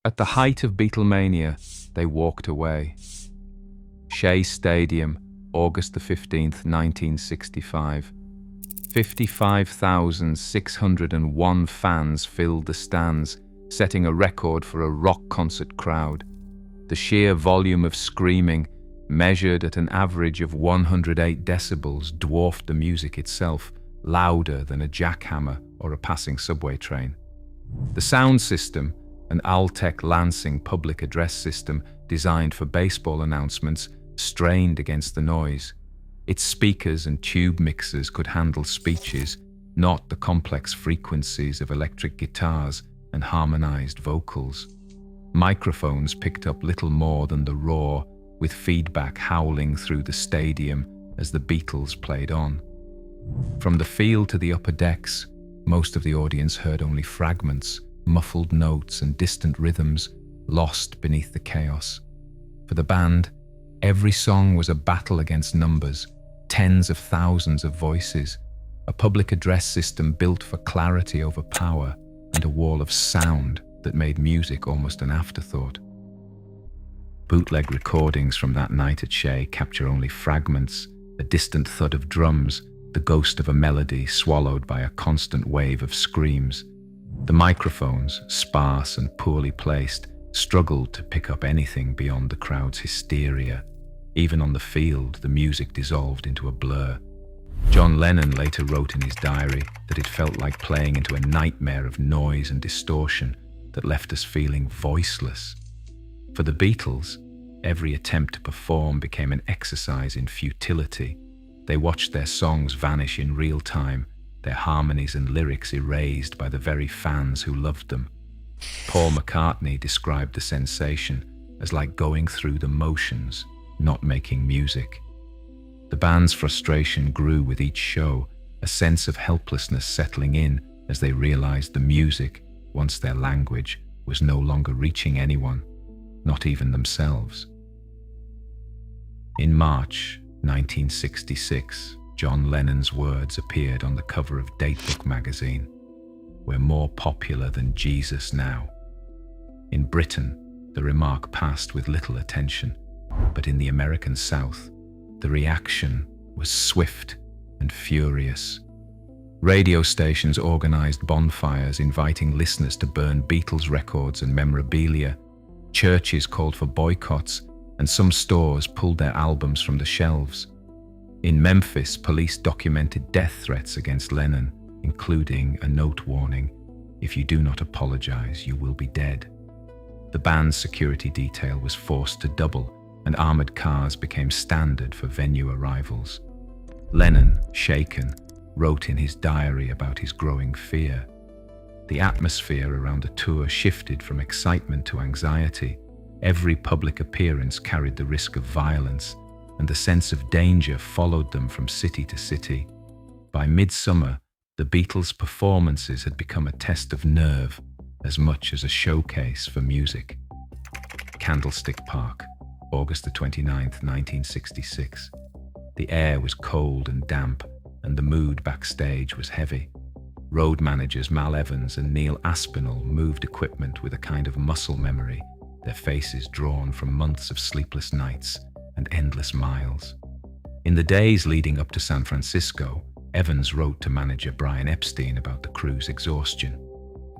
At the height of Beatlemania, they walked away. Shea Stadium, August the 15th, 1965. 55,601 fans filled the stands, setting a record for a rock concert crowd. The sheer volume of screaming, measured at an average of 108 decibels, dwarfed the music itself, louder than a jackhammer or a passing subway train. The sound system, an Altec Lansing public address system designed for baseball announcements, strained against the noise. Its speakers and tube mixers could handle speeches, not the complex frequencies of electric guitars and harmonized vocals. Microphones picked up little more than the roar, with feedback howling through the stadium as the Beatles played on. From the field to the upper decks, most of the audience heard only fragments, muffled notes and distant rhythms, lost beneath the chaos. For the band, every song was a battle against numbers, tens of thousands of voices, a public address system built for clarity over power, and a wall of sound that made music almost an afterthought. Bootleg recordings from that night at Shea capture only fragments, a distant thud of drums, the ghost of a melody swallowed by a constant wave of screams. The microphones, sparse and poorly placed, struggled to pick up anything beyond the crowd's hysteria. Even on the field, the music dissolved into a blur. John Lennon later wrote in his diary that it felt like playing into a nightmare of noise and distortion that left us feeling voiceless. For the Beatles, every attempt to perform became an exercise in futility. They watched their songs vanish in real time, their harmonies and lyrics erased by the very fans who loved them. Paul McCartney described the sensation as like going through the motions, not making music. The band's frustration grew with each show, a sense of helplessness settling in as they realized the music, once their language, was no longer reaching anyone, not even themselves. In March 1966, John Lennon's words appeared on the cover of Datebook magazine. "We're more popular than Jesus now." In Britain, the remark passed with little attention, but in the American South, the reaction was swift and furious. Radio stations organized bonfires inviting listeners to burn Beatles records and memorabilia. Churches called for boycotts, and some stores pulled their albums from the shelves. In Memphis, police documented death threats against Lennon, including a note warning, "If you do not apologize, you will be dead." The band's security detail was forced to double, and armored cars became standard for venue arrivals. Lennon, shaken, wrote in his diary about his growing fear. The atmosphere around the tour shifted from excitement to anxiety. Every public appearance carried the risk of violence, and the sense of danger followed them from city to city. By midsummer, the Beatles' performances had become a test of nerve as much as a showcase for music. Candlestick Park, August the 29th, 1966. The air was cold and damp, and the mood backstage was heavy. Road managers Mal Evans and Neil Aspinall moved equipment with a kind of muscle memory, their faces drawn from months of sleepless nights and endless miles. In the days leading up to San Francisco, Evans wrote to manager Brian Epstein about the crew's exhaustion.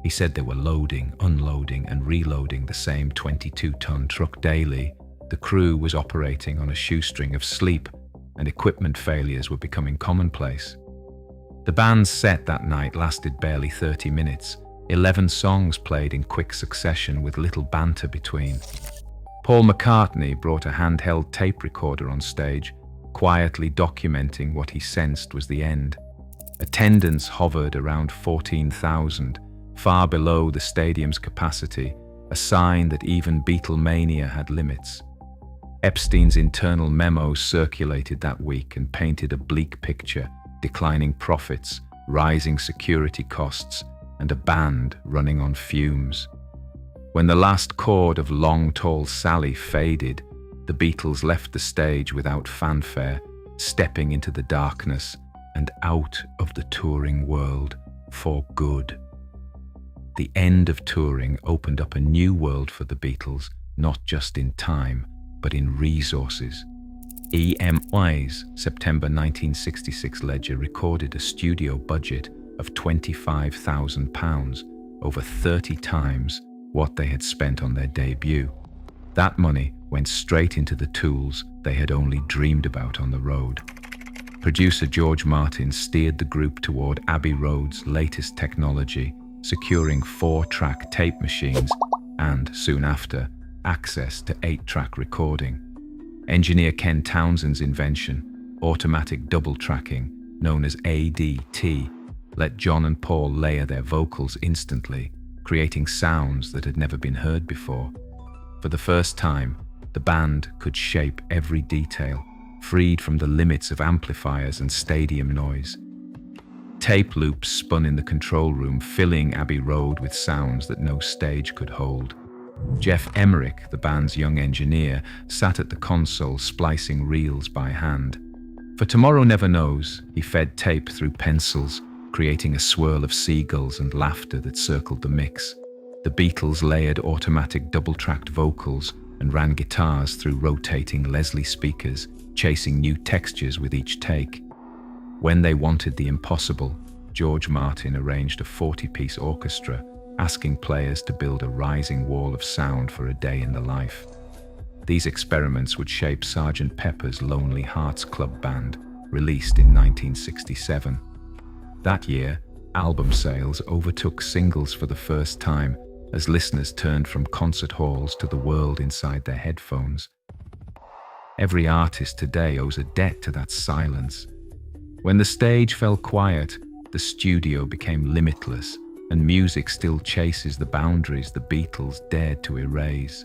He said they were loading, unloading, and reloading the same 22-ton truck daily. The crew was operating on a shoestring of sleep, and equipment failures were becoming commonplace. The band's set that night lasted barely 30 minutes, 11 songs played in quick succession with little banter between. Paul McCartney brought a handheld tape recorder on stage, quietly documenting what he sensed was the end. Attendance hovered around 14,000, far below the stadium's capacity, a sign that even Beatlemania had limits. Epstein's internal memos circulated that week and painted a bleak picture: declining profits, rising security costs, and a band running on fumes. When the last chord of Long Tall Sally faded, the Beatles left the stage without fanfare, stepping into the darkness and out of the touring world for good. The end of touring opened up a new world for the Beatles, not just in time, but in resources. EMI's September 1966 ledger recorded a studio budget of £25,000, over 30 times what they had spent on their debut. That money went straight into the tools they had only dreamed about on the road. Producer George Martin steered the group toward Abbey Road's latest technology, securing 4-track tape machines and, soon after, access to 8-track recording. Engineer Ken Townsend's invention, automatic double tracking, known as ADT, let John and Paul layer their vocals instantly, creating sounds that had never been heard before. For the first time, the band could shape every detail, freed from the limits of amplifiers and stadium noise. Tape loops spun in the control room, filling Abbey Road with sounds that no stage could hold. Jeff Emerick, the band's young engineer, sat at the console splicing reels by hand. For Tomorrow Never Knows, he fed tape through pencils, creating a swirl of seagulls and laughter that circled the mix. The Beatles layered automatic double-tracked vocals and ran guitars through rotating Leslie speakers, chasing new textures with each take. When they wanted the impossible, George Martin arranged a 40-piece orchestra, asking players to build a rising wall of sound for a day in the life. These experiments would shape Sgt. Pepper's Lonely Hearts Club Band, released in 1967. That year, album sales overtook singles for the first time as listeners turned from concert halls to the world inside their headphones. Every artist today owes a debt to that silence. When the stage fell quiet, the studio became limitless, and music still chases the boundaries the Beatles dared to erase.